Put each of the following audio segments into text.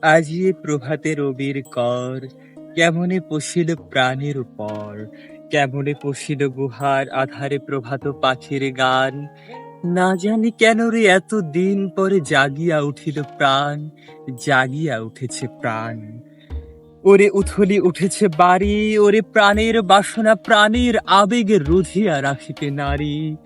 আজি এ প্রভাতে রবির কর, কেমনে পশিল প্রাণের উপর, কেমনে পশিল গুহার আধারে প্রভাত পাখির গান। না জানি কেন রে এত দিন পরে জাগিয়া উঠিল প্রাণ, জাগিয়া উঠেছে প্রাণ। ওরে উথলি উঠেছে বাড়ি, ওরে প্রাণের বাসনা প্রাণের আবেগে রুধিয়া রাখিতে নারী।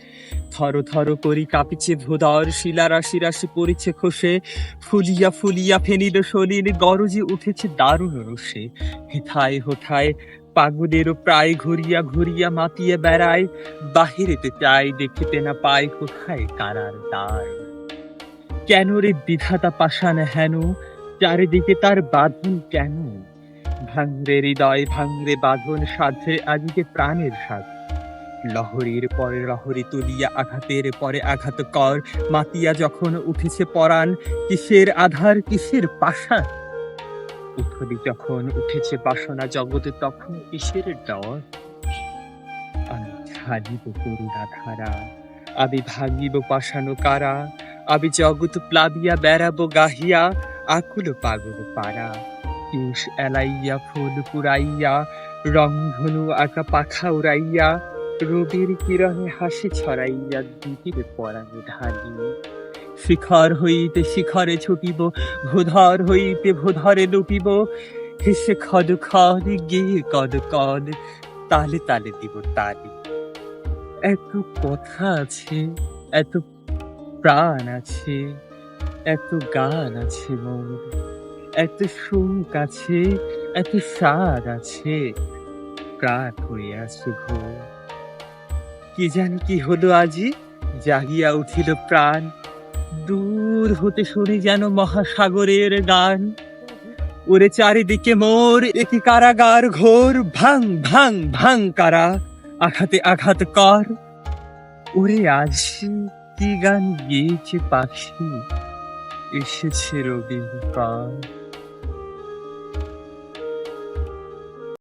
থর থর করি কাঁপিছে ভোদর, শিলা রাশি রাশি পড়িছে খসে, ফুলিয়া ফুলিয়া ফেনিল সলিল, গরজে উঠেছে দারুণ রোষে। হেথায় হোথায় পাগলেরও প্রায় ঘুরিয়া ঘুরিয়া মাতিয়ে বেড়ায়, বাহিরেতে চাই দেখিতে না পায় কোথায় কারার দ্বার। কেন রে বিধাতা পাষাণ হেন, চারিদিকে তার বাঁধন কেন? ভাঙরে হৃদয় ভাঙরে বাঁধন সাধে আজকে প্রাণের স্বাদ। লহরীর পরে লহরী তুলিয়া আঘাতের পরে আঘাত কর, মাতিয়া যখন উঠেছে পরাণ, কিসের আধার কিসের পাষাণ। উথলি যখন উঠেছে বাসনা জগতে তখন কিসের ডর। আমি ঢালিব করুণা ধারা, আমি ভাঙিব পাষাণ কারা, আমি জগৎ প্লাবিয়া বেড়াবো গাহিয়া, আকুল পাগল পারা। কেশ এলাইয়া ফুল পুরাইয়া, রংধনু আঁকা পাখা উড়াইয়া, রবির কিরণে হাসি ছড়াইয়া দিদির পরাণে ঢালি। শিখর হইতে শিখরে ছুটিব, ভূধর হইতে ভূধরে লুটিব, হেসে খদ খদ গেয়ে কদ কদ, তালে তালে দিব তালি। এত কথা আছে, এত প্রাণ আছে, এত গান আছে মোর, এত সুখ আছে, এত স্বাদ আছে, প্রাণ হইয়াছে ঘোর। কি জানি কি হলো আজি, জাগিয়া উঠিল প্রাণ, দূর হতে শুনি যেন মহাসাগরের গান। ওরে চারিদিকে মোর একি কারাগার ঘোর, ভাং ভাং ভাং কারা, আঘাতে আঘাত কর। ওরে আজি কি গান গেয়েছে পাখি, এসেছে রবির কর।